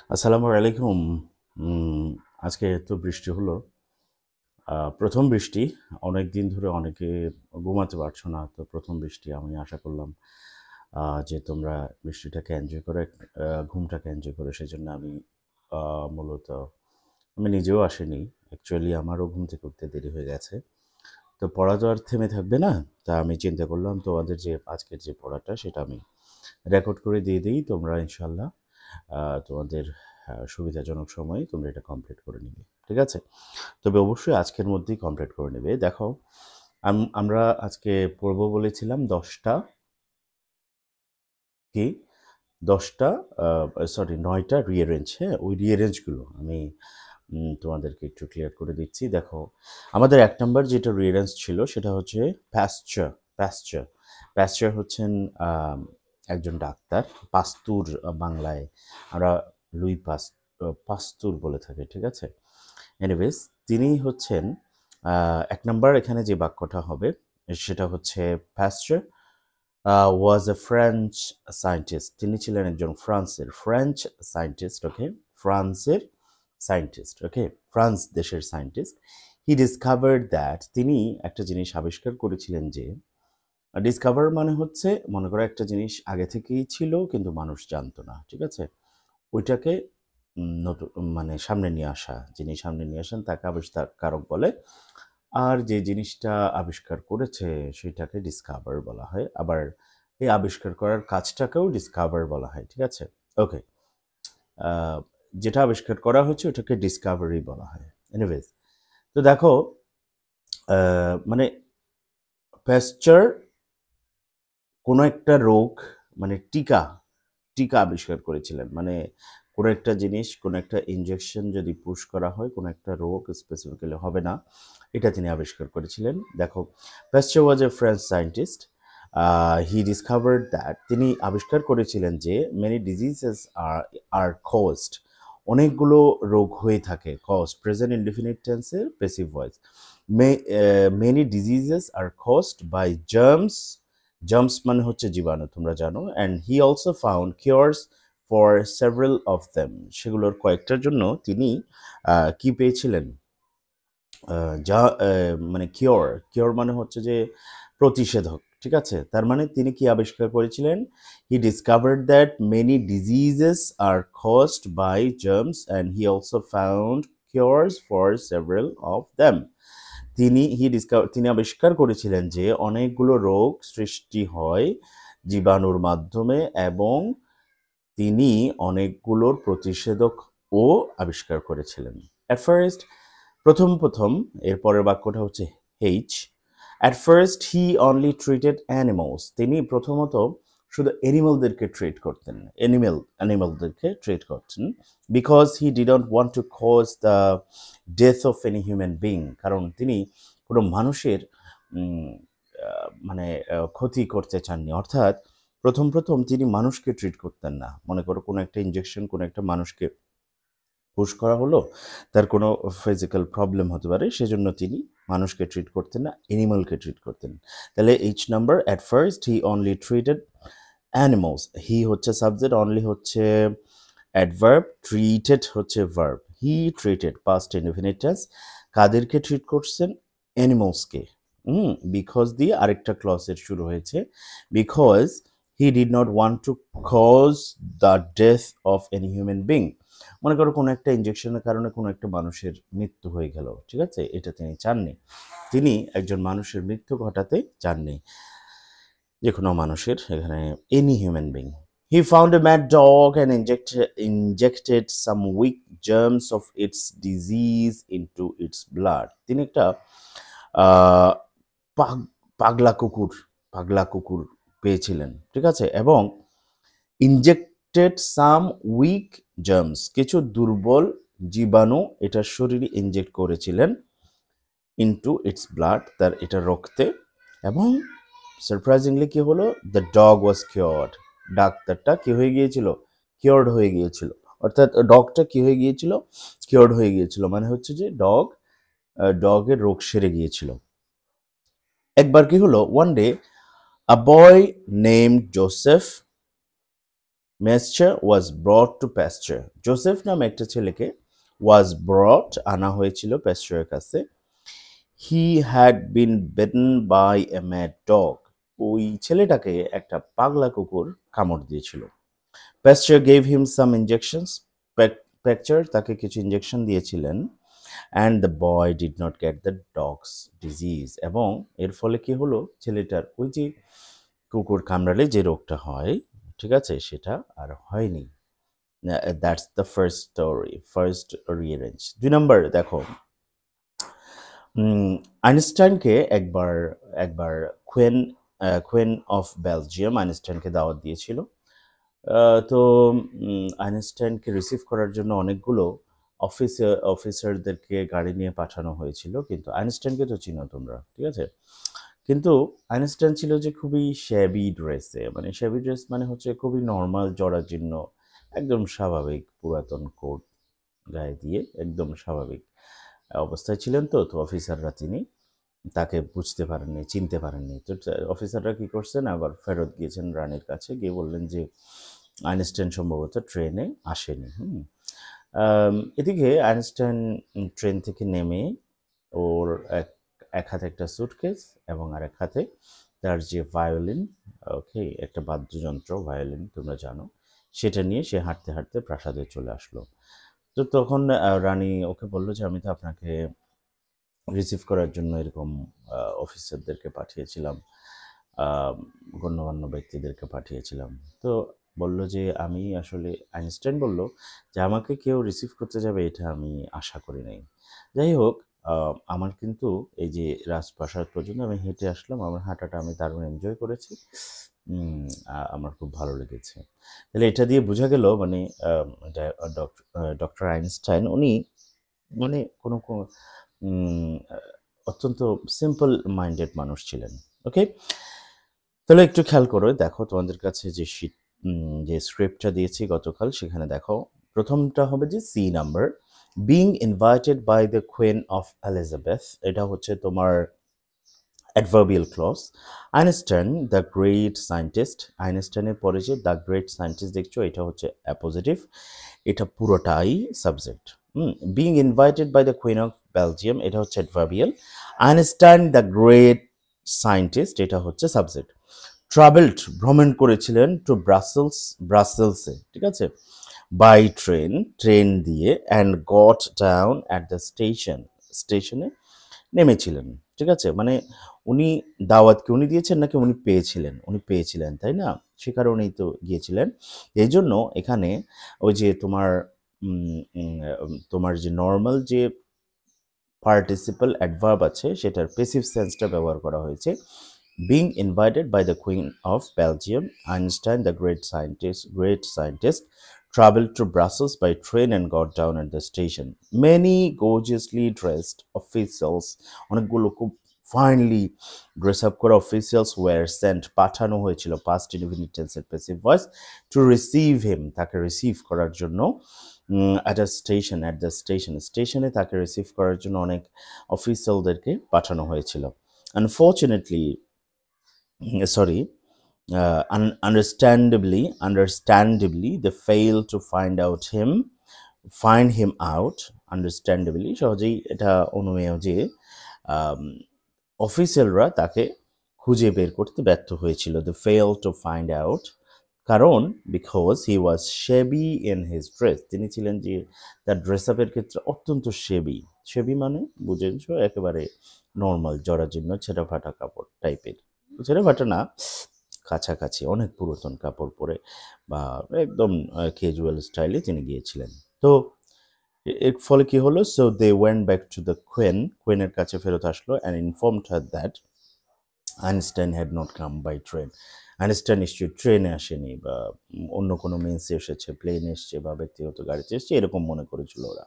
আসসালামু আলাইকুম। উম আজকে তো বৃষ্টি হলো। প্রথম বৃষ্টি। অনেকদিন ধরে অনেকে ঘুমাতে পারছো না। তো প্রথম বৃষ্টি আমি আশা করলাম যে তোমরা বৃষ্টিটাকে এনজয় করে ঘুমটাকে এনজয় করো। সেজন্য আমি আ মূলত আমি নিজেও আসিনি। অ্যাকচুয়ালি আমারও ঘুম থেকে উঠতে দেরি হয়ে গেছে। তো পড়া তো আর থেমে থাকবে না। তা আমি চিন্তা করলাম তোমাদের যে আজকের যে পড়াটা সেটা আমি রেকর্ড করে দিয়ে দেই। তোমরা ইনশাআল্লাহ তোমাদের সুবিধাজনক সময়ে তোমরা এটা কমপ্লিট করে নিবে। ঠিক আছে? তবে অবশ্যই আজকের মধ্যেই কমপ্লিট করে নেবে। দেখো, আমরা আজকে পড়ব বলেছিলাম ১০ টা কি? ১০ টা সরি ৯ টা রিঅ্যারেঞ্জ, হ্যাঁ? ওই রিঅ্যারেঞ্জগুলো আমি তোমাদেরকে একটু ক্লিয়ার করে দিচ্ছি। দেখো, আমাদের ১ নাম্বার যেটা রিঅ্যারেঞ্জ ছিল সেটা হচ্ছে প্যাস্চার, প্যাস্চার। প্যাস্চার হচ্ছেন আম একজন ডাক্তার। পাস্তুর বাংলায় আমরা লুই পাস্তুর বলে থাকি, ঠিক আছে? এনিওয়েজ তিনি হচ্ছেন ১ নাম্বার এখানে যে বাক্যটা হবে সেটা হচ্ছে প্যাস্চার ওয়াজ এ ফ্রেঞ্চ সায়েন্টিস্ট। তিনি ছিলেন একজন ফ্রেঞ্চ সায়েন্টিস্ট, ওকে? ফ্রান্সের সায়েন্টিস্ট, ওকে? ফ্রান্স দেশের সায়েন্টিস্ট। হি ডিসকভার্ড দ্যাট তিনি একটা জিনিস আবিষ্কার করেছিলেন যে ডিসকভার মানে হচ্ছে মনে করো একটা জিনিস আগে থেকেই ছিল কিন্তু মানুষ জানতো না, ঠিক আছে? ওইটাকে নতুন মানে সামনে নিয়ে আসা, যিনি সামনে নিয়ে আসেন তাকে আবিষ্কারক বলে। আর যে জিনিসটা আবিষ্কার করেছে সেটাকে ডিসকভার বলা হয়। আবার এই আবিষ্কার করার কাজটাকেও ডিসকভার বলা হয়, ঠিক আছে? ওকে। যেটা আবিষ্কার করা হচ্ছে ওটাকে ডিসকভারি বলা হয়। এনিওয়েজ, তো দেখো, মানে প্যাস্চার কোনো একটা রোগ মানে টিকা আবিষ্কার করেছিলেন। মানে কোনো একটা জিনিস, কোনো একটা ইনজেকশন যদি পুশ করা হয়, কোনো একটা রোগ স্পেসিফিক্যালি হবে না, এটা তিনি আবিষ্কার করেছিলেন। দেখো, Pasteur was a French scientist. He discovered that তিনি আবিষ্কার করেছিলেন যে মেনি ডিজিজেস আর কজড, অনেকগুলো রোগ হয়ে থাকে। কজড প্রেজেন্ট ইনডিফিনিট টেন্সের passive voice. Many diseases are caused by germs. Germs মানে হচ্ছে জীবাণু, তোমরা জানো। And he also found cures for several of them. সেগুলোর কয়েকটার জন্য তিনি কি পেয়েছিলেন? যা মানে কিওর মানে হচ্ছে যে প্রতিষেধক, ঠিক আছে? তার মানে তিনি কি আবিষ্কার করেছিলেন? He discovered that many diseases are caused by germs and he also found cures for several of them. তিনি আবিষ্কার করেছিলেন যে অনেকগুলো রোগ সৃষ্টি হয় জীবাণুর মাধ্যমে এবং তিনি অনেকগুলোর প্রতিষেধকও আবিষ্কার করেছিলেন। অ্যাট ফার্স্ট, প্রথম এর পরের বাক্যটা হচ্ছে H. At first he only treated animals. তিনি প্রথমত শুধু অ্যানিমালদেরকে ট্রিট করতেন, অ্যানিমালদেরকে ট্রিট করতেন। Because he didn't want to cause the death of any human being. কারণ তিনি কোনো মানুষের মানে ক্ষতি করতে চাননি। অর্থাৎ প্রথম তিনি মানুষকে ট্রিট করতেন না। মনে করো কোনো একটা ইনজেকশন কোনো একটা মানুষকে পুশ করা হলো, তার কোনো ফিজিক্যাল প্রবলেম হতে পারে, সেজন্য তিনি মানুষকে ট্রিট করতেন না, অ্যানিমালকে ট্রিট করতেন। তাহলে H number, at first he only treated animals. He হচ্ছে সাবজেক্ট, অনলি হচ্ছে অ্যাডভার্ব, ট্রিটেড হচ্ছে verb. He treated past indefinite tense. কাদেরকে ট্রিট করছেন? অ্যানিমালসকে। বিকজ দিয়ে আরেকটা ক্লজের শুরু হয়েছে। Because he did not want to cause the death of any human being. মনে করো কোনো একটা ইনজেকশনের কারণে কোনো একটা মানুষের মৃত্যু হয়ে গেল, ঠিক আছে? এটা তিনি চাননি। তিনি একজন মানুষের মৃত্যু ঘটাতে চাননি, যে কোনো মানুষের, এখানে any human being. He found a mad dog and injected some weak germs of its disease into its blood. তিনি একটা আহ, পাগ- পাগলা কুকুর পাগলা কুকুর পেয়েছিলেন, ঠিক আছে? এবং ইনজেক্টেড সাম উইক জার্মস, কিছু দুর্বল জীবাণু এটার শরীরে ইনজেক্ট করেছিলেন ইনটু ইটস ব্লাড, তার এটা রক্তে। এবং সারপ্রাইজিংলি কি হলো? The dog was cured. ডাক্তারটা কি হয়ে গিয়েছিল? কিওর্ড হয়ে গিয়েছিল। অর্থাৎ ডগটা কি হয়ে গিয়েছিল? কিওর্ড হয়ে গিয়েছিল। মানে হচ্ছে যে ডগের রোগ সেরে গিয়েছিল। একবার কি হলো? One day a boy named Joseph Meister was brought to Pasteur, Joseph নামে একটা ছেলেকে ওয়াজ ব্রট আনা হয়েছিল প্যাস্চারের কাছে। He had been bitten by a mad dog, ওই ছেলেটাকে একটা পাগলা কুকুর কামড় দিয়েছিল। প্যাস্চার গেভ হিম সাম ইনজেকশনস, প্যাকচার তাকে কিছু ইনজেকশন দিয়েছিলেন। And the boy did not get the dogs disease, এবং এর ফলে কি হলো, ছেলেটার ওই যে কুকুর কামড়ালে যে রোগটা হয়, ঠিক আছে, সেটা আর হয়নি। That's the first story, first rearrange. 2 নম্বর দেখো, আইনস্টাইনকে একবার কুইন অফ বেলজিয়াম আইনস্টাইনকে দাওয়াত দিয়েছিল। তো আইনস্টাইনকে রিসিভ করার জন্য অনেকগুলো অফিসারদেরকে গাড়ি নিয়ে পাঠানো হয়েছিল, কিন্তু আইনস্টাইনকে তো চিনো তোমরা, ঠিক আছে। কিন্তু আইনস্টাইন ছিল যে খুবই শ্যাবি ড্রেসে, মানে শ্যাবি ড্রেস মানে হচ্ছে খুবই নর্মাল জরাজীর্ণ, একদম স্বাভাবিক পুরাতন কোট গায়ে দিয়ে একদম স্বাভাবিক অবস্থায় ছিলেন। তো অফিসাররা তাকে বুঝতে পারেননি, চিনতে পারেননি। তো অফিসাররা কি করছেন, আবার ফেরত গিয়েছেন রানীর কাছে, গিয়ে বললেন যে আইনস্টাইন সম্ভবত ট্রেনে আসেনি। এদিকে আইনস্টাইন ট্রেন থেকে নেমে ওর এক হাতে একটা সুটকেস এবং আরেক হাতে তার যে ভায়োলিন, ওকে, একটা বাদ্যযন্ত্র ভায়োলিন তোমরা জানো, সেটা নিয়ে সে হাঁটতে হাঁটতে প্রাসাদে চলে আসলো। তো তখন রানী ওকে বললো যে আমি তো আপনাকে রিসিভ করার জন্য এরকম অফিসারদেরকে পাঠিয়েছিলাম, গণ্যমান্য ব্যক্তিদেরকে পাঠিয়েছিলাম। তো বলল যে আমি আসলে, আইনস্টাইন বলল যে আমাকে কেউ রিসিভ করতে যাবে এটা আমি আশা করি নাই। যাই হোক, আমার কিন্তু এই যে রাজপ্রাসাদ পর্যন্ত আমি হেঁটে আসলাম, আমার হাঁটাটা আমি দারুণ এনজয় করেছি, আমার খুব ভালো লেগেছে। তাহলে এটা দিয়ে বোঝা গেল মানে ডক্টর আইনস্টাইন উনি মানে কোনো অত্যন্ত সিম্পল মাইন্ডেড মানুষ ছিলেন। ওকে, তাহলে একটু খেয়াল করো, দেখো তোমাদের কাছে যে যে স্ক্রিপ্টটা দিয়েছি গতকাল, সেখানে দেখো প্রথমটা হবে যে C number, being invited by the queen of Elizabeth, এটা হচ্ছে তোমার adverbial clause. Einstein the great scientist, আইনস্টাইনের পরে যে দ্য গ্রেট সায়েন্টিস্ট দেখছো, এটা হচ্ছে অ্যাপোজিটিভ, এটা পুরোটাই subject. Being invited by the queen of Belgium, এটা হচ্ছে adverbial. Einstein the great scientist, এটা হচ্ছে সাবজেক্ট। ট্রাভেলড, ভ্রমণ করেছিলেন, টু ব্রাসেলসে, ঠিক আছে, বাই ট্রেন, ট্রেন দিয়ে, and got down at the স্টেশনে নেমেছিলেন, ঠিক আছে। মানে উনি দাওয়াতকে উনি দিয়েছেন নাকি উনি পেয়েছিলেন? উনি পেয়েছিলেন, তাই না? সে কারণেই তো গিয়েছিলেন। এই জন্য এখানে ওই যে তোমার যে নর্মাল যে পার্টিসিপাল অ্যাডভার্ব আছে সেটার প্যাসিভ সেন্সটা ব্যবহার করা হয়েছে। Being invited by the Queen of Belgium, Einstein, the great scientist, traveled to Brussels by train and got down at the station. Many gorgeously dressed officials, অনেকগুলো খুব finely dress up করা officials were sent, পাঠানো হয়েছিল, past indefinite tense এর passive voice, to receive him, তাকে receive করার জন্য। at the স্টেশনে তাকে রিসিভ করার জন্য অনেক অফিসিয়ালদেরকে পাঠানো হয়েছিল। Unfortunately, understandably, they failed to find him out. Understandably, সহজেই এটা অনুমেয় যে অফিসিয়ালরা তাকে খুঁজে বের করতে ব্যর্থ হয়েছিল। They failed to find out, কারণ because he was shabby in his dress, তিনি ছিলেন যে তার ড্রেস আপের ক্ষেত্রে অত্যন্ত shabby মানে বুঝেছো, একেবারে নর্মাল জরাজীর্ণ ছেঁড়াফাটা কাপড় টাইপের, ছেঁড়াফাটা না, কাছাকাছি অনেক পুরাতন কাপড় পরে বা একদম ক্যাজুয়াল স্টাইলে তিনি গিয়েছিলেন। তো এর ফলে কি হলো, so they went back to the কুইনের কাছে ফেরত আসলো, and informed her that Einstein had not come by train, Einstein নিশ্চয়ই ট্রেনে আসেনি বা অন্য কোনো মিন্সে এসেছে, প্লেনে এসছে বা ব্যক্তিগত গাড়িতে এসছে, এরকম মনে করেছিল ওরা।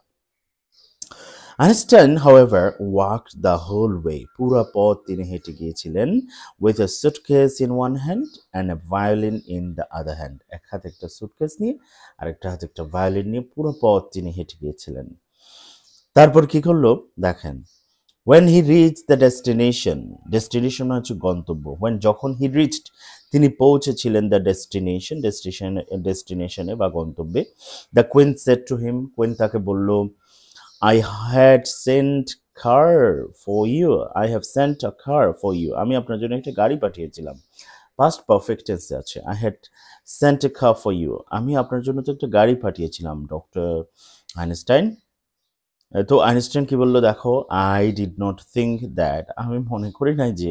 Einstein however walked the whole way, পুরো পথ তিনি হেঁটে গিয়েছিলেন, with a suitcase in one hand and a violin in the other hand, এক হাতে একটা সুটকেস নিয়ে আর একটা হাতে একটা ভায়োলিন নিয়ে পুরো পথ তিনি হেঁটে গিয়েছিলেন। তারপর কি করলো দেখেন, when he reached the destination মানে হচ্ছে গন্তব্য, when যখন he reached তিনি পৌঁছেছিলেন the ডেস্টিনেশনে বা গন্তব্যে, the queen said to him, queen তাকে বলল, I had sent car for you, I have sent a car for you, আমি আপনার জন্য একটা গাড়ি পাঠিয়েছিলাম। past perfect tense আছে, I had sent a car for you, আমি আপনার জন্য তো একটা গাড়ি পাঠিয়েছিলাম ডক্টর আইনস্টাইন। তো আইনস্টাইন কি বললো দেখো, I did not think that, আমি মনে করি নাই যে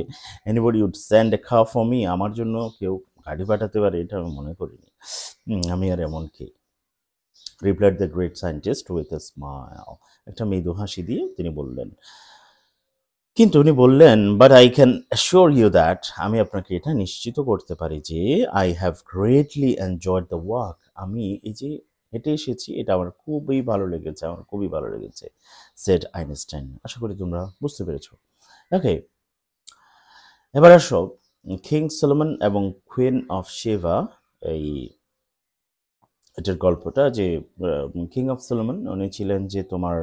anybody would send a car for me, আমার জন্য কেউ গাড়ি পাঠাতে পারে, এটা আমি মনে করিনি। আমি আর এমন কি, replied the great scientist with a smile, একটা মৃদু হাসি দিয়ে তিনি বললেন। কিন্তু উনি বললেন, but I can assure you that, আমি আপনাকে এটা নিশ্চিত করতে পারি যে I have greatly enjoyed the walk, আমি এই যে হেঁটে এসেছি এটা আমার খুবই ভালো লেগেছে, আমার খুবই ভালো লেগেছে, সেড আইনস্টাইন। আশা করি তোমরা বুঝতে পেরেছো। ওকে, এবার আসো কিং সলোমন এবং কুইন অফ শেভা, এই এটার গল্পটা। যে কিং অফ সলোমন উনি ছিলেন যে তোমার,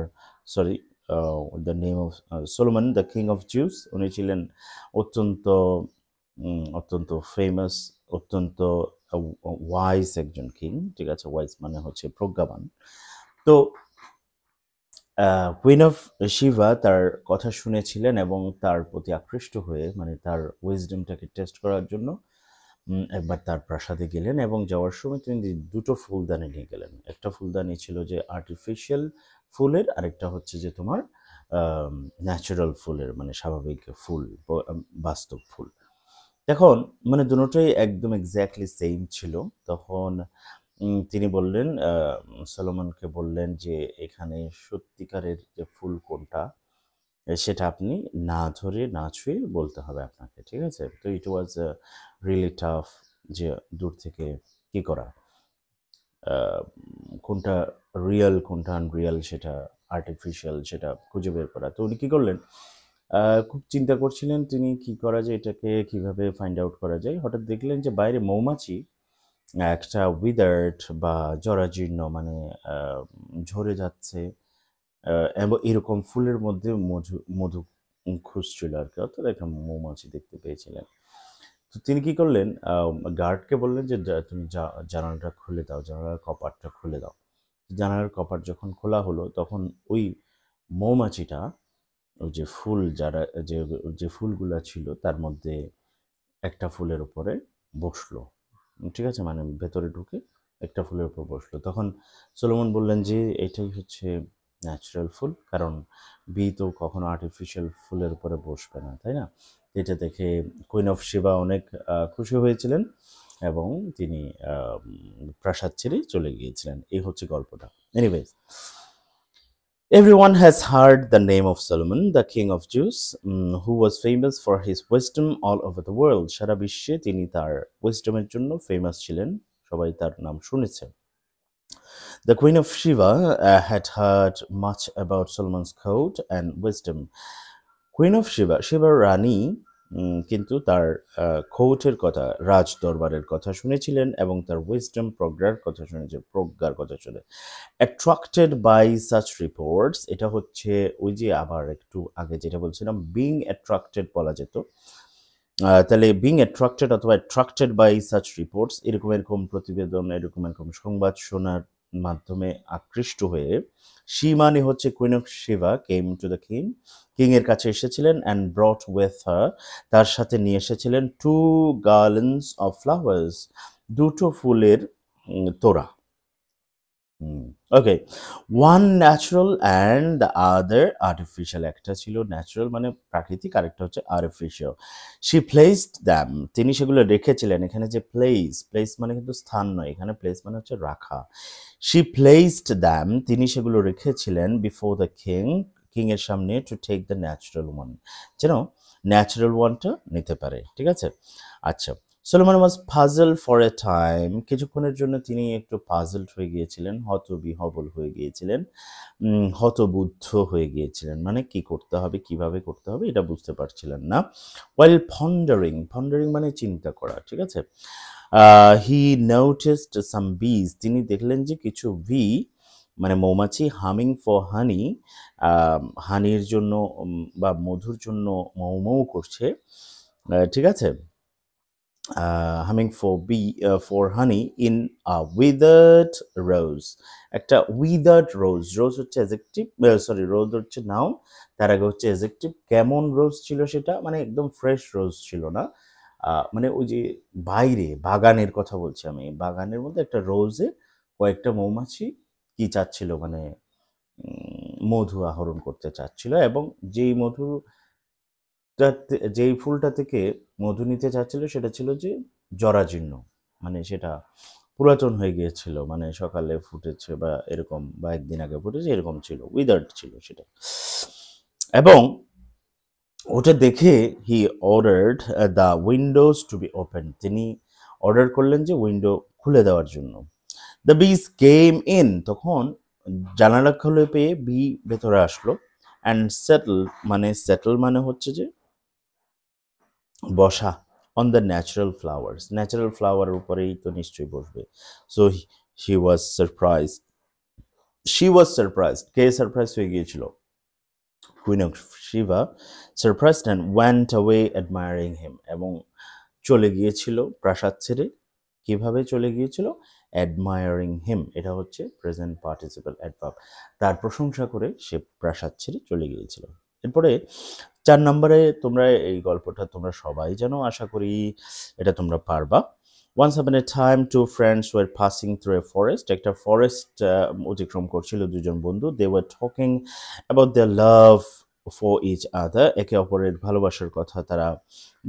sorry, the name of Solomon the king of Jews, উনি ছিলেন অত্যন্ত অত্যন্ত ফেমাস, অত্যন্ত ওয়াইজ একজন কিং, ঠিক আছে, ওয়াইজ মানে হচ্ছে প্রজ্ঞাবান। তো কুইন অফ শিভা তার কথা শুনেছিলেন এবং তার প্রতি আকৃষ্ট হয়ে, মানে তার উইজডমটাকে টেস্ট করার জন্য একবার তার প্রাসাদে গেলেন, এবং যাওয়ার সময় তিনি দুটো ফুলদানি নিয়ে গেলেন। একটা ফুলদানি ছিল যে আর্টিফিশিয়াল ফুলের, আরেকটা হচ্ছে যে তোমার ন্যাচারাল ফুলের, মানে স্বাভাবিক ফুল, বাস্তব ফুল। এখন মানে দুটোই একদম এক্স্যাক্টলি সেম ছিল। তখন তিনি বললেন, সলোমনকে বললেন যে এখানে সত্যিকারের যে ফুল কোনটা সেটা আপনি না ধরে না ছুঁয়ে বলতে হবে আপনাকে, ঠিক আছে। তো ইট ওয়াজ রিয়েলি টাফ যে দূর থেকে কি করা, কোনটা রিয়েল কোনটা আনরিয়েল, সেটা আর্টিফিশিয়াল, সেটা খুঁজে বের করা। তো উনি কী করলেন, খুব চিন্তা করছিলেন তিনি কি করা যায়, এটাকে কিভাবে ফাইন্ড আউট করা যায়। হঠাৎ দেখলেন যে বাইরে মৌমাছি একটা উইদার্ড বা জরাজীর্ণ, মানে ঝরে যাচ্ছে এবং এরকম ফুলের মধ্যে মধু খুঁজছিল আর কি, অর্থাৎ একটা মৌমাছি দেখতে পেয়েছিলেন। তো তিনি কি করলেন, গার্ডকে বললেন যে তুমি জানালাটা খুলে দাও, জানালার কপাটটা খুলে দাও। জানালার কপাট যখন খোলা হলো তখন ওই মৌমাছিটা ওই যে ফুল যে ফুলগুলা ছিল তার মধ্যে একটা ফুলের উপরে বসলো, ঠিক আছে, মানে ভেতরে ঢুকে একটা ফুলের উপর বসলো। তখন সলোমন বললেন যে এটাই হচ্ছে ন্যাচারাল ফুল, কারণ বি তো কখনো আর্টিফিশিয়াল ফুলের উপরে বসবে না, তাই না। এটা দেখে কুইন অফ শিবা অনেক খুশি হয়েছিলেন এবং তিনি প্রাসাদ ছেড়ে চলে গিয়েছিলেন। এই হচ্ছে গল্পটা। Anyways, everyone has heard the name of Solomon, the king of Jews, who was famous for his wisdom all over the world. সারা বিশ্বে তিনি তার উইজডমের জন্য ফেমাস ছিলেন, সবাই তার নাম শুনেছে। The queen of Sheba had heard much about Solomon's court and wisdom. Queen of Sheba, শিবার রানী কিন্তু তার কোর্টের কথা, রাজ দরবারের কথা শুনেছিলেন এবং তার উইজডম, প্রজ্ঞার কথা শুনে অ্যাট্রাক্টেড বাই সাচ রিপোর্টস। এটা হচ্ছে ওই যে আবার একটু আগে যেটা বলছিলাম, বিং অ্যাট্রাক্টেড বলা যেত। তাহলে বিং অ্যাট্রাক্টেড অথবা অ্যাট্রাক্টেড বাই সাচ রিপোর্টস, এরকম প্রতিবেদন, এরকম সংবাদ শোনার মাধ্যমে আকৃষ্ট হয়ে, শি মানে হচ্ছে queen of Sheba, came to the king, কিংয়ের কাছে এসেছিলেন, অ্যান্ড ব্রট উইথ হার, তার সাথে নিয়ে এসেছিলেন, টু গার্ল্যান্ডস অফ ফ্লাওয়ার্স, দুটো ফুলের তোড়া। Okay, one natural and the other artificial. একটা ছিল ন্যাচারাল মানে প্রাকৃতিক, আরেকটা হচ্ছে আর্টিফিশিয়াল। শি প্লেসড দ্যাম, তিনি সেগুলো রেখেছিলেন। এখানে যে প্লেস মানে কিন্তু স্থান নয়, এখানে প্লেস মানে হচ্ছে রাখা। শি প্লেসড দ্যাম, তিনি সেগুলো রেখেছিলেন, বিফোর দ্য কিং এর সামনে, to take the natural one, যেন ন্যাচারাল ওয়ানটা নিতে পারে, ঠিক আছে। আচ্ছা, Solomon was puzzle for a time, কিছুক্ষণের জন্য তিনি একটু পাজলড হয়ে গিয়েছিলেন, হতবিহবল হয়ে গিয়েছিলেন, হতবুদ্ধ হয়ে গিয়েছিলেন, মানে কি করতে হবে, কিভাবে করতে হবে এটা বুঝতে পারছিলেন না। ওয়াইল পন্ডারিং মানে চিন্তা করা, ঠিক আছে। হি নোটিসড সাম বিজ, তিনি দেখলেন যে কিছু বি মানে মৌমাছি, হামিং ফর হানি, হানির জন্য বা মধুর জন্য মৌ মৌ করছে, ঠিক আছে, humming for honey in withered rose, একটা উইদার্ড রোজ, রোজ হচ্ছে অ্যাজেক্টিভ, সরি রোজ হচ্ছে নাউন, তার আগে হচ্ছে অ্যাজেক্টিভ। কেমন রোজ ছিল সেটা, মানে একদম ফ্রেশ রোজ ছিল না, মানে ওই যে বাইরে বাগানের কথা বলছি আমি, বাগানের মধ্যে একটা রোজে কয়েকটা মৌমাছি কি চাচ্ছিল, মানে মধু আহরণ করতে চাচ্ছিল, এবং যেই মধু যেই ফুলটা থেকে মধু নিতে চাচ্ছিল সেটা ছিল যে জরাজীর্ণ, মানে সেটা পুরাতন হয়ে গিয়েছিল, মানে সকালে ফুটেছে বা এরকম, বা একদিন আগে ফুটেছে এরকম ছিল, উইদার্ড ছিল সেটা। এবং ওটা দেখে he ordered the windows to be open, তিনি অর্ডার করলেন যে উইন্ডো খুলে দেওয়ার জন্য। দ্য বিজ কেম ইন, তখন জানালা খুলে পেয়ে বি ভেতরে আসলো, অ্যান্ড সেটল মানে হচ্ছে যে বসা, on the natural flowers, natural ফ্লাওয়ারের উপরেই তো নিশ্চয়ই বসবে। সো হি ওয়াজ সারপ্রাইজড, কে সারপ্রাইজ হয়ে গিয়েছিল? Queen of Sheba surprised and went away admiring him, এবং চলে গিয়েছিল প্রাসাদ ছেড়ে। কিভাবে চলে গিয়েছিল? অ্যাডমায়ারিং হিম, এটা হচ্ছে প্রেজেন্ট পার্টিসিপল অ্যাডভার্ব, তার প্রশংসা করে সে প্রাসাদ ছেড়ে চলে গিয়েছিল। এরপরে 4 নম্বরে তোমরা এই গল্পটা তোমরা সবাই জানো, আশা করি এটা তোমরা পারবা। Once upon a time two friends were passing through a forest, একটা ফরেস্ট অতিক্রম করছিল দুজন বন্ধু। They were talking about their love for each other, একে অপরের ভালোবাসার কথা তারা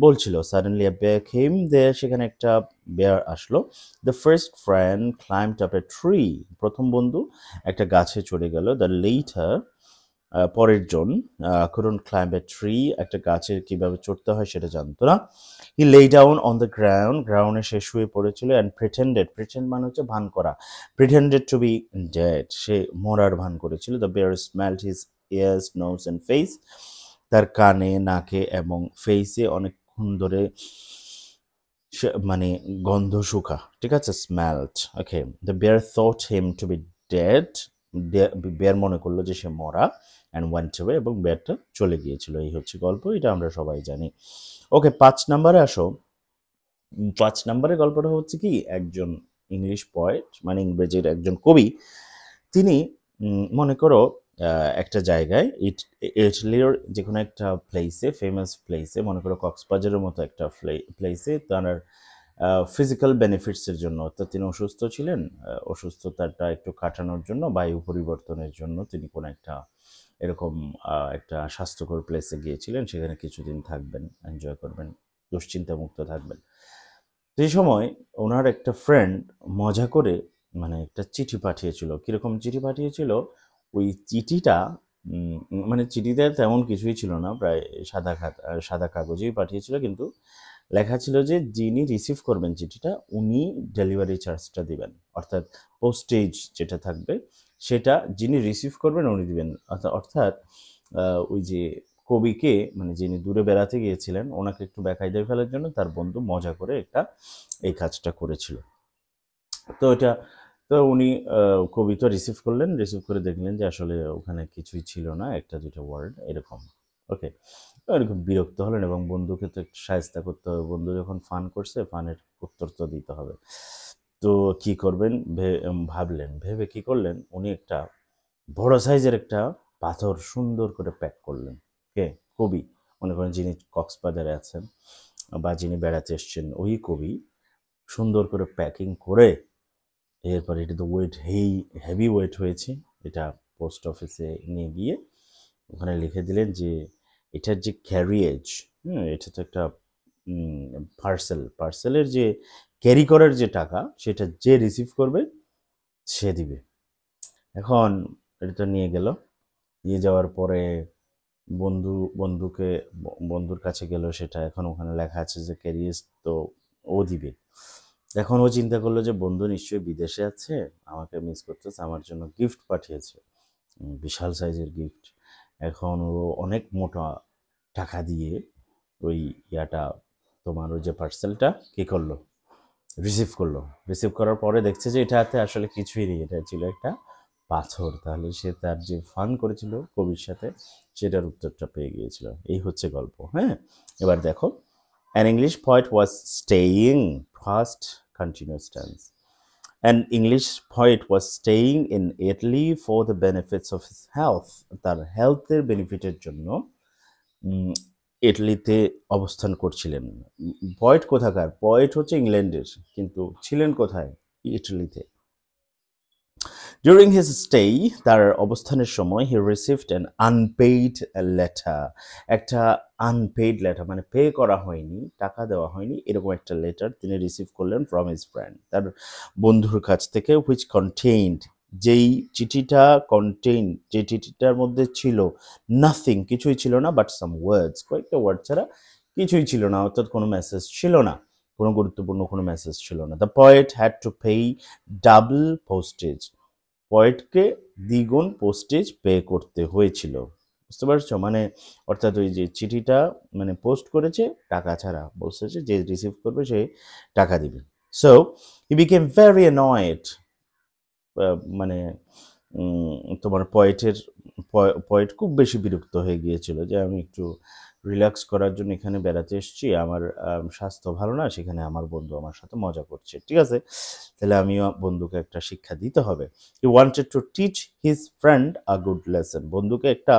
বলছিল। Suddenly a bear came there, সেখানে একটা বেয়ার আসলো। The first friend climbed up a tree, প্রথম বন্ধু একটা গাছে চড়ে গেল। The later পরের জন couldn't climb a tree, একটা গাছে কিভাবে চড়তে হয় সেটা জানতো না। He lay down on the ground, গ্রাউন্ডে সে শুয়ে পড়েছিল, and pretend মানে হচ্ছে ভান করা, pretended to be dead, সে মরার ভান করেছিল। The bear smelled his ears, nose and face, তার কানে, নাকে এবং ফেসে অনেকক্ষণ ধরে মানে গন্ধ শুকা, ঠিক আছে, smelled, okay. The bear thought him to be dead, bear মনে করলো যে সে মরা, অ্যান্ড ওয়েন্ট অ্যাওয়ে, এবং বেয়ারটা চলে গিয়েছিল। এই হচ্ছে গল্প, এটা আমরা সবাই জানি। ওকে, 5 নম্বরে আসো। 5 নম্বরের গল্পটা হচ্ছে কি, একজন ইংলিশ পয়েট, মানে ইংরেজির একজন কবি, তিনি মনে করো একটা জায়গায় ইটালির যে কোনো একটা প্লেসে, ফেমাস প্লেসে, মনে করো কক্সবাজারের মতো একটা প্লেসে, তার ফিজিক্যাল বেনিফিটসের জন্য, অর্থাৎ তিনি অসুস্থ ছিলেন, অসুস্থতাটা একটু কাটানোর জন্য, বায়ু পরিবর্তনের জন্য তিনি কোনো একটা এরকম একটা স্বাস্থ্যকর প্লেসে গিয়েছিলেন, সেখানে কিছুদিন থাকবেন, এনজয় করবেন, দুশ্চিন্তামুক্ত থাকবেন। সেই সময় ওনার একটা ফ্রেন্ড মজা করে মানে একটা চিঠি পাঠিয়েছিল। কীরকম চিঠি পাঠিয়েছিল? ওই চিঠিটা মানে চিঠিতে তেমন কিছুই ছিল না, প্রায় সাদা কাগজেই পাঠিয়েছিল, কিন্তু লেখা ছিল যে যিনি রিসিভ করবেন চিঠিটা উনি ডেলিভারি চার্জটা দিবেন, অর্থাৎ পোস্টেজ যেটা থাকবে সেটা যিনি রিসিভ করবেন উনি দিবেন। অর্থাৎ ওই যে কবিকে, মানে যিনি দূরে বেড়াতে গিয়েছিলেন, ওনাকে একটু বেকায়দায় ফেলার জন্য তার বন্ধু মজা করে এই কাজটা করেছিল। তো এটা তো উনি কবি তো রিসিভ করলেন, রিসিভ করে দেখলেন যে আসলে ওখানে কিছুই ছিল না, একটা দুটো ওয়ার্ড এরকম। ওকে, এরকম বিরক্ত হলেন, এবং বন্ধুকে তো একটু সাহায্য করতে হবে, বন্ধু যখন ফান করছে ফানের উত্তর তো দিতে হবে। তো কি করবেন ভাবলেন, ভেবে কি করলেন, উনি একটা বড় সাইজের একটা পাথর সুন্দর করে প্যাক করলেন। কে? কবি, মনে করেন যিনি কক্সবাজারে আছেন বা যিনি বেড়াতে এসছেন ওই কবি সুন্দর করে প্যাকিং করে, এরপরে এটা তো হেভি ওয়েট হয়েছে, এটা পোস্ট অফিসে নিয়ে গিয়ে ওখানে লিখে দিলেন যে এটার যে ক্যারিয়েজ, এটা তো একটা পার্সেলের যে ক্যারি করার যে টাকা সেটা যে রিসিভ করবে সে দিবে। এখন এটা নিয়ে গেল, নিয়ে যাওয়ার পরে বন্ধুর কাছে গেল সেটা, এখন ওখানে লেখা আছে যে ক্যারিয়েজ তো ও দিবে। এখন ও চিন্তা করলো যে বন্ধু নিশ্চয়ই বিদেশে আছে, আমাকে মিস করতেছে, আমার জন্য গিফট পাঠিয়েছে, বিশাল সাইজের গিফট। এখন ও অনেক মোটা টাকা দিয়ে ওই তোমার ওই যে পার্সেলটা কী করলো, রিসিভ করলো। রিসিভ করার পরে দেখছে যে এটাতে আসলে কিছুই নেই, এটা ছিল একটা পাথর। তাহলে সে তার যে ফান করেছিল কবির সাথে সেটার উত্তরটা পেয়ে গিয়েছিল। এই হচ্ছে গল্প, হ্যাঁ? এবার দেখো, an English poet was staying, past continuous tense. An English poet was staying in Italy for the benefits of his health. তার হেলথের বেনিফিটের জন্য ইটালিতে অবস্থান করছিলেন। পয়েট কোথাকার? পয়েট হচ্ছে ইংল্যান্ডের, কিন্তু ছিলেন কোথায়? ইটালিতে। During his stay, তার অবস্থানের সময়, he received an unpaid letter. একটা unpaid letter মানে পে করা হয়নি, টাকা দেওয়া হয়নি, এরকম একটা লেটার তিনি রিসিভ করলেন from his friend, তার বন্ধুর কাছ থেকে, which contained, যেই চিঠিটা contained, যে চিঠিটার মধ্যে ছিল nothing, কিছুই ছিল না, but some words, কয়েকটা ওয়ার্ড ছাড়া কিছুই ছিল না, অর্থাৎ কোনো মেসেজ ছিল না, কোনো গুরুত্বপূর্ণ কোনো মেসেজ ছিল না। The poet had to pay double postage. পয়েটকে দ্বিগুণ পোস্টেজ পে করতে হয়েছিল, বুঝতে পারছো? মানে অর্থাৎ ওই যে চিঠিটা মানে পোস্ট করেছে টাকা ছাড়া, বলছে যে রিসিভ করবে সে টাকা দিবে। So he became very annoyed, মানে তোমার পয়েট খুব বেশি বিরক্ত হয়ে গিয়েছিল যে আমি একটু রিল্যাক্স করার জন্য এখানে বেড়াতে এসেছি, আমার স্বাস্থ্য ভালো না, সেখানে আমার বন্ধু আমার সাথে মজা করছে, ঠিক আছে, তাহলে আমিও বন্ধুকে একটা শিক্ষা দিতে হবে। He wanted to teach his friend a good lesson, বন্ধুকে একটা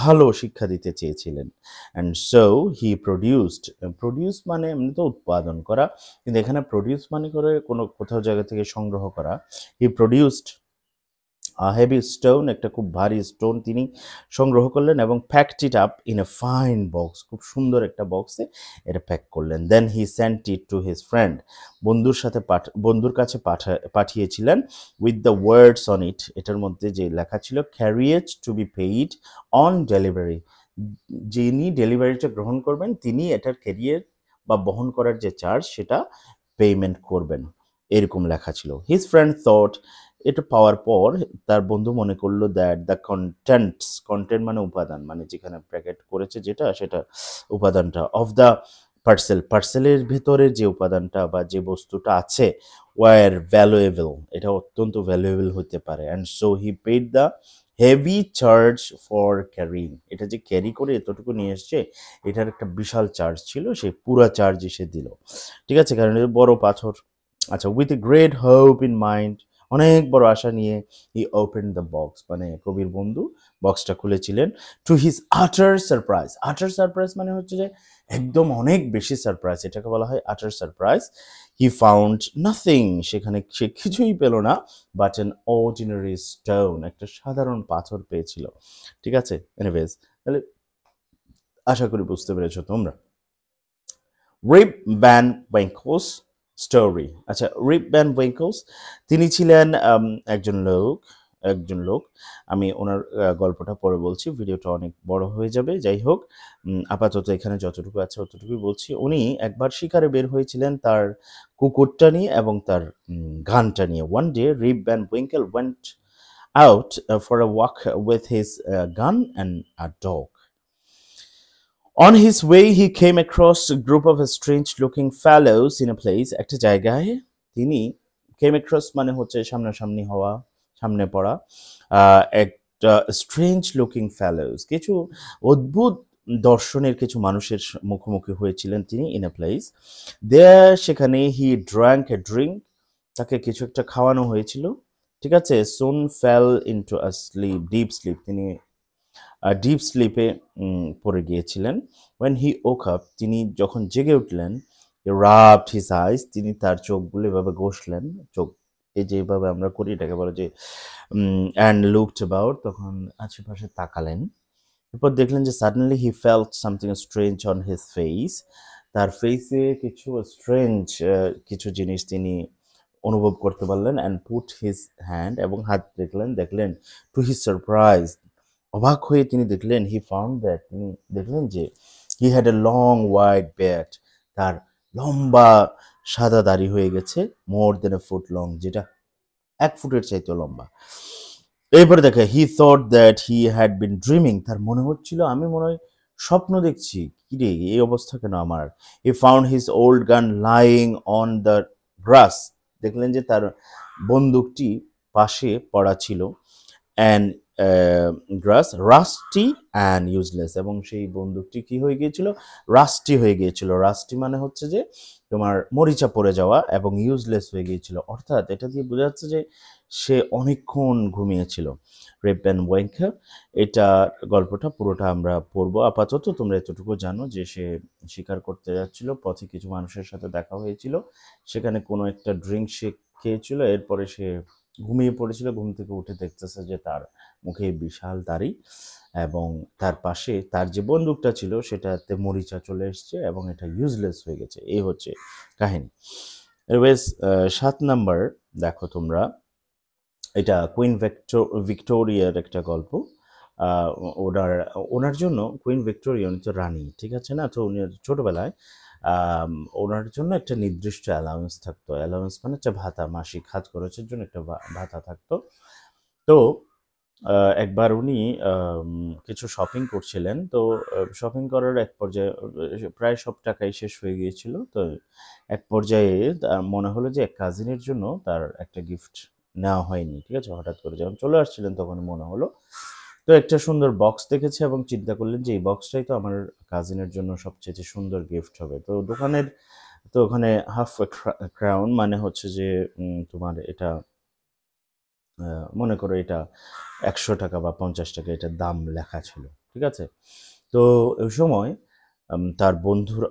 ভালো শিক্ষা দিতে চেয়েছিলেন। অ্যান্ড সো হি প্রডিউস মানে এমনি তো উৎপাদন করা, কিন্তু এখানে প্রডিউস মানে করে কোনো কোথাও জায়গা থেকে সংগ্রহ করা। হি প্রডিউসড হেভি স্টোন, একটা খুব ভারী স্টোন তিনি সংগ্রহ করলেন এবং packed it up in a fine box, খুব সুন্দর একটা বক্সে এটা প্যাক করলেন। Then he sent it to his friend, বন্ধুর কাছে পাঠিয়েছিলেন with the words on it, এটার মধ্যে যে লেখা ছিল carriage to be paid on delivery, যিনি ডেলিভারিটা গ্রহণ করবেন তিনি এটার ক্যারিয়ার বা বহন করার যে চার্জ সেটা পেমেন্ট করবেন, এরকম লেখা ছিল। হিজ ফ্রেন্ড থট, এটা পাওয়ার পর তার বন্ধু মনে করলো দ্যাট দ্য কন্টেন্ট মানে উপাদান, মানে যেখানে প্যাকেট করেছে যেটা সেটা উপাদানটা, অফ দ্য পার্সেলের ভিতরে যে উপাদানটা বা যে বস্তুটা আছে, ওয়ার ভ্যালুয়েবল, এটা অত্যন্ত ভ্যালুয়েবল হতে পারে। And so he paid the heavy charge for carrying, এটা যে ক্যারি করে এতটুকু নিয়ে এসছে এটার একটা বিশাল চার্জ ছিল, সেই পুরো চার্জ এসে দিল, ঠিক আছে, কারণ এটা বড় পাথর। আচ্ছা, with a great hope in mind, অনেক বড় আশা নিয়ে হি ওপেন দ্য বক্স, মানে কবির বন্ধু বক্সটা খুলেছিলেন। টু হিজ আটার সারপ্রাইজ মানে হচ্ছে যে একদম অনেক বেশি সারপ্রাইজ, এটাকে বলা হয় আটার সারপ্রাইজ। হি ফাউন্ড নাথিং, সেখানে সে কিছুই পেল না, বাট অ্যান অর্ডিনারি স্টোন, একটা সাধারণ পাথর পেয়েছিল, ঠিক আছে। এনিওয়েজ, তাহলে আশা করি বুঝতে পেরেছো তোমরা। Rip Van Winkle's story. আচ্ছা, রিপ ভ্যান ওয়েঙ্কলস তিনি ছিলেন একজন লোক, আমি ওনার গল্পটা পরে বলছি, ভিডিওটা অনেক বড় হয়ে যাবে, যাই হোক আপাতত এখানে যতটুকু আছে অতটুকুই বলছি। উনি একবার শিকারে বের হয়েছিলেন তার কুকুরটা নিয়ে এবং তার গানটা নিয়ে। One day Rip Van Winkle went out for a walk with his gun and a dog. On his way, he came across a group of strange-looking fellows in a place. একটা জায়গায় তিনি came across মানে হচ্ছে সামনাসামনি হওয়া, সামনে পড়া, একটা strange-looking fellows, কিছু অদ্ভুত দর্শনের কিছু মানুষের মুখোমুখি হয়েছিলেন তিনি in a place. There, সেখানে he drank a drink, তাকে কিছু একটা খাওয়ানো হয়েছিল, ঠিক আছে। Soon fell into a deep sleep, তিনি ডিপ স্লিপে পড়ে গিয়েছিলেন। when he woke up, তিনি যখন জেগে উঠলেন, rubbed his eyes, তিনি তার চোখগুলো এভাবে ঘষলেন, চোখ এই যে এভাবে আমরা করি এটাকে বলে যে and looked about, তখন আশেপাশে তাকালেন, এরপর দেখলেন যে suddenly he felt something strange on his face, তার ফেসে কিছু স্ট্রেঞ্জ কিছু জিনিস তিনি অনুভব করতে পারলেন। and put his hand, এবং হাত দেখলেন to his surprise, অবাক হয়ে তিনি দেখলেন হি ফাউন্ড দ্যাট, তিনি দেখলেন যে he had a long white beard, তার লম্বা সাদা দাড়ি হয়ে গেছে, মোর দেন এ ফুট লং, যেটা 1 ফুটের চাইতেও লম্বা। এরপরে দেখে he thought that he had bin dreaming, তার মনে হচ্ছিল আমি মনে হয় স্বপ্ন দেখছি, কি রে এই অবস্থা কেন আমার। হি ফাউন্ড হিজ ওল্ড গান লাইং অন দ্য গ্রাস, দেখলেন যে তার বন্দুকটি পাশে পড়া ছিল। And grass rusty and useless, এবং সেই বন্দুকটি কি হয়ে গিয়েছিল, রাস্টি হয়ে গিয়েছিল। রাস্টি মানে হচ্ছে যে তোমার মরিচা পড়ে যাওয়া, এবং ইউজলেস হয়ে গিয়েছিল, অর্থাৎ এটা দিয়ে বোঝা যাচ্ছে যে সে অনেকক্ষণ ঘুমিয়েছিল। রেপ অ্যান্ড ওয়েঙ্কার, এটা গল্পটা পুরোটা আমরা পড়বো। আপাতত তোমরা এতটুকু জানো যে সে শিকার করতে যাচ্ছিল, পথে কিছু মানুষের সাথে দেখা হয়েছিল, সেখানে কোনো একটা ড্রিঙ্ক সে খেয়েছিল, এরপরে সে ঘুমিয়ে পড়েছিল। ঘুম থেকে উঠে দেখতেছে যে তার মুখে বিশাল দাড়ি, এবং তার পাশে তার যে বন্দুকটা ছিল সেটাতে মরিচা চলে এসছে এবং এটা ইউজলেস হয়ে গেছে। এই হচ্ছে কাহিনী। এরওয়েজ 7 নাম্বার দেখো তোমরা, এটা কুইন ভিক্টোরিয়ার একটা গল্প। ওনার ওনার জন্য কুইন ভিক্টোরিয়া, উনি তো রানী, ঠিক আছে না, তো উনি ছোটবেলায় ওনার জন্য একটা নির্দিষ্ট অ্যালাউন্স থাকতো। অ্যালাউন্স মানে হচ্ছে ভাতা, মাসিক হাত খরচের জন্য একটা ভাতা থাকতো। তো একবার উনি কিছু শপিং করছিলেন, তো শপিং করার এক পর্যায়ে প্রায় সব টাকাই শেষ হয়ে গিয়েছিল। তো এক পর্যায়ে মনে হলো যে এক কাজিনের জন্য তার একটা গিফট নেওয়া হয়নি, ঠিক আছে, হঠাৎ করে যখন চলে আসছিলেন তখন মনে হলো। তো একটা সুন্দর বক্স দেখেছে এবং চিন্তা করলেন যে এই বক্সটাই তো আমার কাজিনের জন্য সবচেয়ে সুন্দর গিফট হবে। তো দোকানের, তো ওখানে হাফ ক্রাউন মানে হচ্ছে যে তোমার এটা মনে করো এটা 100 টাকা বা 50 টাকা এটার দাম লেখা ছিল, ঠিক আছে। তো ওই সময় তার বন্ধুর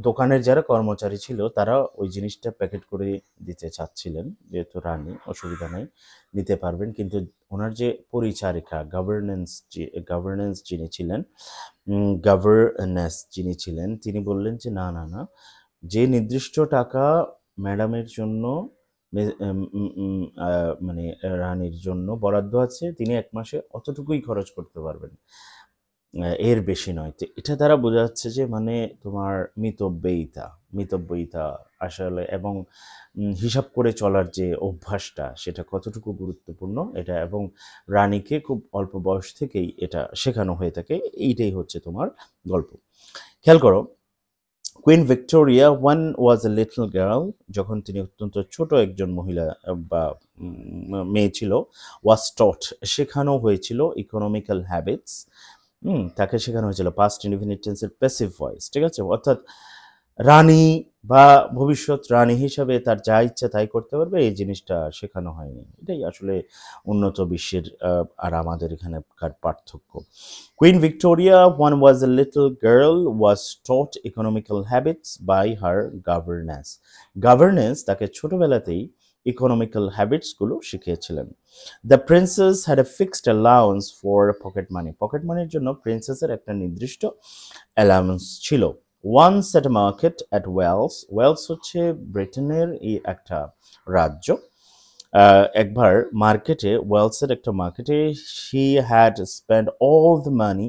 দোকানের যারা কর্মচারী ছিল তারা ওই জিনিসটা প্যাকেট করে দিতে চাচ্ছিলেন, যেহেতু রানী অসুবিধা নেই নিতে পারবেন, কিন্তু ওনার যে পরিচারিকা গভর্নেন্স যিনি ছিলেন, যিনি ছিলেন, তিনি বললেন যে না না না, যে নির্দিষ্ট টাকা ম্যাডামের জন্য মানে রানীর জন্য বরাদ্দ আছে, তিনি 1 মাসে অতটুকুই খরচ করতে পারবেন, এর বেশি নয়। তো এটা দ্বারা বোঝা যাচ্ছে যে মানে তোমার মিতব্যয়িতা আসলে, এবং হিসাব করে চলার যে অভ্যাসটা সেটা কতটুকু গুরুত্বপূর্ণ এটা, এবং রানীকে খুব অল্প বয়স থেকেই এটা শেখানো হয়ে থাকে। এইটাই হচ্ছে তোমার গল্প। খেয়াল করো, queen Victoria was a little girl, যখন তিনি অত্যন্ত ছোট একজন মহিলা বা মেয়ে ছিল, ওয়াজ টট, শেখানো হয়েছিল ইকোনমিক্যাল হ্যাবিটস। তাকে শেখানো হয়েছিল পাস্ট ইনডিফিনিট টেন্সের প্যাসিভ ভয়েস, ঠিক আছে, অর্থাৎ রানী বা ভবিষ্যৎ রানী হিসাবে তার যা ইচ্ছা তাই করতে পারবে, এই জিনিসটা শেখানো হয়নি। এটাই আসলে উন্নত বিশ্বের আর আমাদের এখানকার পার্থক্য। Queen Victoria was a little girl was taught economical habits by her governess তাকে ছোটবেলাতেই ইকোনমিক্যাল হ্যাবিটসগুলো শিখিয়েছিলেন। The princess had a fixed allowance for pocket মানির জন্য প্রিন্সেসের একটা নির্দিষ্ট অ্যালাউন্স ছিল। Once at market at Wales হচ্ছে ব্রিটেনের এই একটা রাজ্য। একবার মার্কেটে, ওয়েলসের একটা মার্কেটে, she had spend all the money,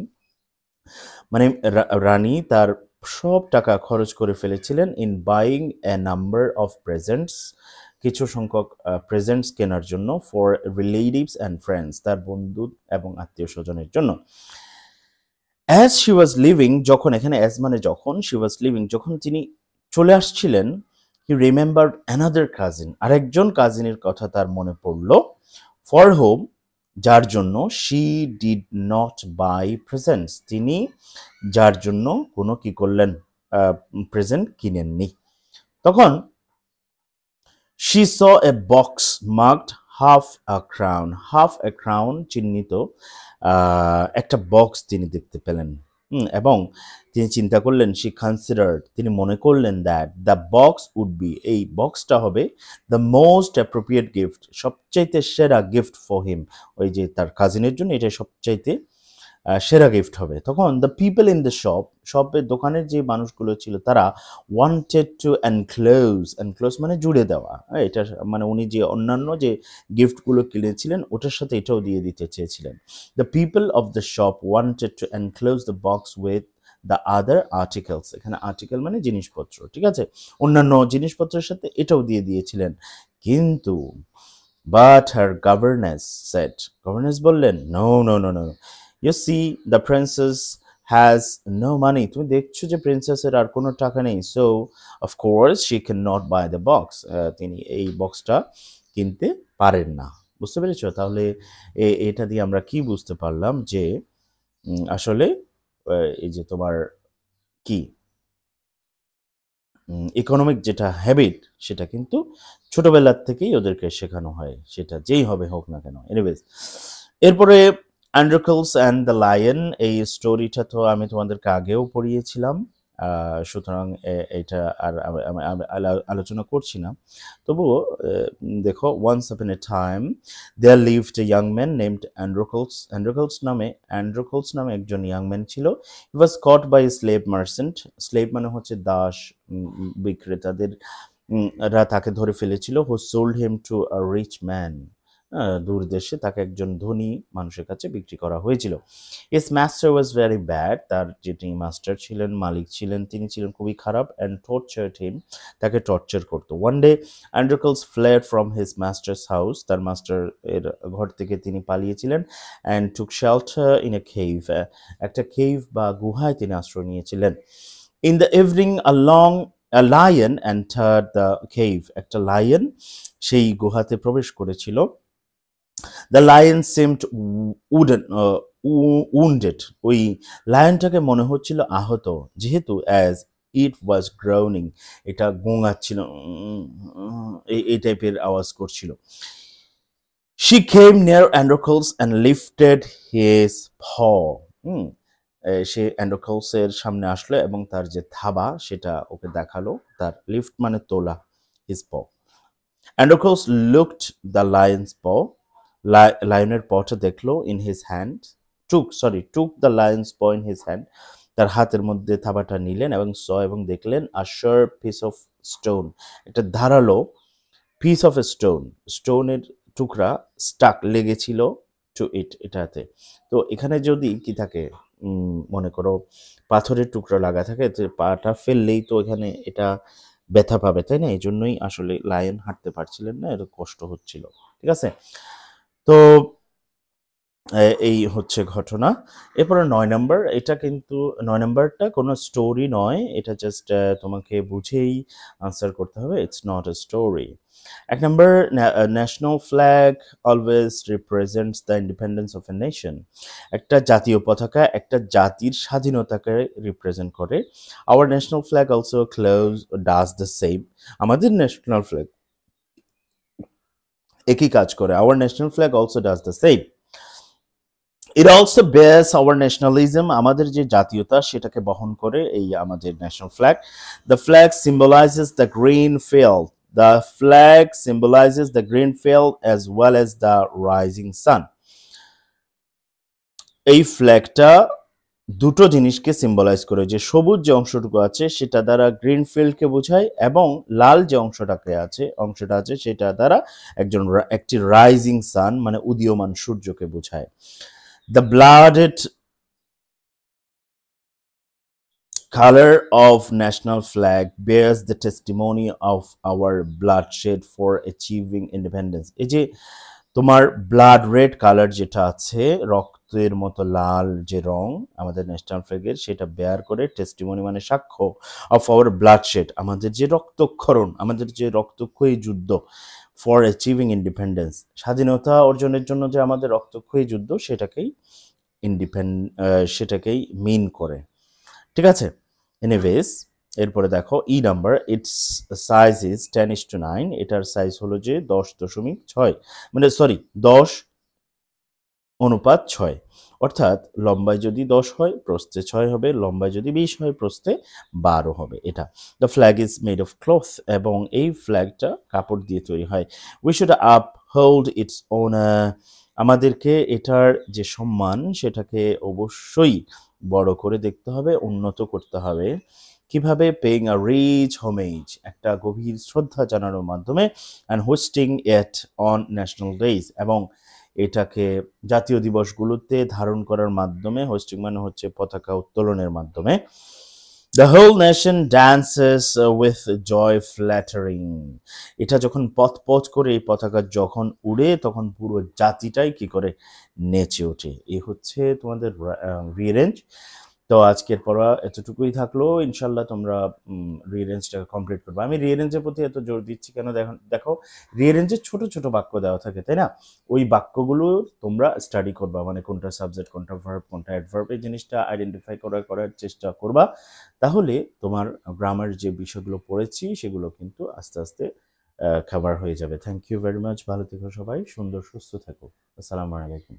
মানে রানী তার সব টাকা খরচ করে ফেলেছিলেন in buying a number of presents, কিছু সংখ্যক প্রেজেন্টস কেনার জন্য, ফর রিলেটিভস অ্যান্ড ফ্রেন্ডস, তার বন্ধু এবং আত্মীয় স্বজনের জন্য। অ্যাজ শি ওয়াজ লিভিং, যখন, এখানে অ্যাজ মানে যখন, শি ওয়াজ লিভিং যখন তিনি চলে আসছিলেন, হি রিমেম্বার্ড অ্যানাদার কাজিন, আরেকজন কাজিনের কথা তার মনে পড়ল, ফর হোম, যার জন্য she did not buy presents, তিনি যার জন্য কোনো কি করলেন, প্রেজেন্ট কিনেননি। তখন she saw a box marked half a crown চিহ্নিত একটা বক্স তিনি দেখতে পেলেন, এবং তিনি চিন্তা করলেন, শি কনসিডার্ড, তিনি মনে করলেন, that the box would be, এই বক্সটা হবে দ্য মোস্ট অ্যাপ্রোপ্রিয়েট গিফট, সবচাইতে সেরা গিফট ফর হিম, ওই যে তার কাজিনের জন্য এটা সবচাইতে সেরা গিফট হবে। তখন দ্য পিপল ইন দ্য শপের দোকানের যে মানুষগুলো ছিল তারা ওয়ান্টেড টু এনক্লোজ মানে জুড়ে দেওয়া, এটা মানে উনি যে অন্যান্য যে গিফটগুলো কিনেছিলেন ওটার সাথে এটাও দিয়ে দিতে চেয়েছিলেন। The people of the shop wanted to enclose the box with the other articles, এখানে আর্টিকেল মানে জিনিসপত্র, ঠিক আছে, অন্যান্য জিনিসপত্রের সাথে এটাও দিয়ে দিয়েছিলেন। কিন্তু বাট হার গভর্নেন্স বললেন, no no no no, you see the princess has no money, তুমি দেখছো যে প্রিন্সেসের আর কোনো টাকা নেই, so of course she can not buy the box, তিনি এই বক্সটা কিনতে পারেন না, বুঝতে পেরেছো? তাহলে এটা দিয়ে আমরা কি বুঝতে পারলাম যে আসলে এই যে তোমার কি ইকোনমিক যেটা হ্যাবিট সেটা কিন্তু ছোটবেলার থেকেই ওদেরকে শেখানো হয়, সেটা যেই হবে হোক না কেন। এনিওয়েজ, এরপরে অ্যান্ড্রোকলস অ্যান্ড দ্য লায়ন, এই স্টোরিটা তো আমি তোমাদেরকে আগেও পড়িয়েছিলাম, সুতরাং এটা আর আমি আলোচনা করছি না। তবুও দেখো, once upon a time there lived a young man named Androcles. Androcles নামে একজন ইয়াং ম্যান ছিল। He was caught by slave merchant. Slave মানে হচ্ছে দাস, বিক্রেতাদের রা তাকে ধরে ফেলেছিল। Who sold him to a rich man, দূর দেশে তাকে একজন ধনী মানুষের কাছে বিক্রি করা হয়েছিল। His master was very bad, তার যিনি মাস্টার ছিলেন, মালিক ছিলেন, তিনি ছিলেন খুবই খারাপ। অ্যান্ড টর্চার্ড হিম, তাকে টর্চার করতো। One day Androcles fled from his master's house, তার মাস্টার এর ঘর থেকে তিনি পালিয়েছিলেন। And took shelter in a cave, একটা কেভ বা গুহায় তিনি আশ্রয় নিয়েছিলেন। In the evening a lion entered the cave, একটা লায়ন সেই গুহাতে প্রবেশ করেছিল। দ্য লায়ন seemed wounded, ওই লায়নটাকে মনে হচ্ছিল আহত, যেহেতু অ্যাজ ইট ওয়াজ গ্রাউনিং, এটা গোঙাচ্ছিল, এই টাইপের আওয়াজ করছিল। She came near Androcles and lifted his paw. সে অ্যান্ড্রোকলসের সামনে আসলো এবং তার যে থাবা সেটা ওকে দেখালো। তার লিফট মানে তোলা, হিজ প। অ্যান্ড্রোকলস লুকড দ্য লায়ন্স প, লায়নের পটা দেখলো। In his hand took the Lions প ইন হিজ হ্যান্ড, তার হাতের মধ্যে থাবাটা নিলেন এবং এবং দেখলেন আ শার্প পিস অফ স্টোন, একটা ধারালো পিস অফ এ স্টোনের টুকরা স্টাক লেগেছিল টু ইট, এটাতে। তো এখানে যদি কি থাকে, মনে করো পাথরের টুকরা লাগা থাকে, পাটা ফেললেই তো এখানে এটা ব্যথা পাবে, তাই না? এই জন্যই আসলে লায়ন হাঁটতে পারছিলেন না, এর কষ্ট হচ্ছিল। ঠিক আছে, তো এই হচ্ছে ঘটনা। এরপরে 9 নম্বর, এটা কিন্তু 9 নম্বরটা কোনো স্টোরি নয়, এটা জাস্ট তোমাকে বুঝেই আনসার করতে হবে। It's not a story. 1 number, national flag always represents the independence of a nation. একটা জাতীয় পতাকা একটা জাতির স্বাধীনতাকে রিপ্রেজেন্ট করে। Our national flag also does the same. আমাদের ন্যাশনাল ফ্ল্যাগ একই কাজ করে। Our national flag also does the same. It also bears our nationalism, আমাদের যে জাতীয়তা সেটাকে বহন করে এই আমাদের national flag. The flag symbolises the green field, the flag symbolises the green field as well as the rising sun. এই ফ্ল্যাগটা দুটো জিনিসকে সিম্বলাইজ করে, যে সবুজ যে অংশটুকু আছে সেটা দ্বারা গ্রিন ফিল্ডকে বোঝায়, এবং লাল যে অংশটা আছে সেটা দ্বারা একটি রাইজিং সান মানে উদীয়মান সূর্যকে বোঝায়। The blooded color of national flag bears the testimony of our bloodshed for achieving independence. এই যে তোমার ব্লাড রেড কালার যেটা আছে, রক্তের মতো লাল যে রং আমাদের ন্যাশনাল ফ্ল্যাগের, সেটা বেয়ার করে, টেস্টিমনি মানে সাক্ষ্য, অফ আওয়ার ব্লাডশেড আমাদের যে রক্তক্ষরণ, আমাদের যে রক্তক্ষয়ী যুদ্ধ, ফর অ্যাচিভিং ইন্ডিপেন্ডেন্স স্বাধীনতা অর্জনের জন্য যে আমাদের রক্তক্ষয়ী যুদ্ধ, সেটাকেই মিন করে। ঠিক আছে, এনিওয়েজ, এরপরে দেখো E number, it's size is 10:9, এটার সাইজ হলো যে 10.6, মানে 10:6, অর্থাৎ লম্বায় যদি 10 হয় প্রস্থে 6 হবে, লম্বায় যদি 20 হয় প্রস্থে 12 হবে। এটা the flag is made of cloth, এবং এই ফ্ল্যাগটা কাপড় দিয়ে তৈরি হয়। উই শুড আপহোল্ড ইটস ওনার, আমাদেরকে এটার যে সম্মান সেটাকে অবশ্যই বড় করে দেখতে হবে, উন্নত করতে হবে। কিভাবে? পেইং আ রিচ হোমেজ, একটা গভীর শ্রদ্ধা জানানোর মাধ্যমে, and hosting it on national days, এবং এটাকে জাতীয় দিবসগুলোতে ধারণ করার মাধ্যমে, হোস্টিং মানে হচ্ছে পতাকা উত্তোলনের মাধ্যমে। The whole nation dances with joy flattering, এটা যখন পথ করে এই পতাকা যখন উড়ে তখন পুরো জাতিটাই কি করে নেচে ওঠে। এই হচ্ছে তোমাদের রিঅ্যারেঞ্জ। তো আজকের পড়া এতটুকুই থাকলো। ইনশাল্লাহ তোমরা রিঅ্যারেঞ্জটা কমপ্লিট করবে। আমি রিঅ্যারেঞ্জের প্রতি এত জোর দিচ্ছি কেন, দেখো রিঅ্যারেঞ্জে ছোট ছোট বাক্য দেওয়া থাকে, তাই না? ওই বাক্যগুলো তোমরা স্টাডি করবা, মানে কোনটা সাবজেক্ট, কোনটা ভার্ব, কোনটা অ্যাডভার্ব, এই জিনিসটা আইডেন্টিফাই করার চেষ্টা করবা। তাহলে তোমার গ্রামার যে বিষয়গুলো পড়েছি সেগুলো কিন্তু আস্তে আস্তে কভার হয়ে যাবে। Thank you very much. ভালো থেকো সবাই, সুন্দর সুস্থ থেকো। আসসালামু আলাইকুম।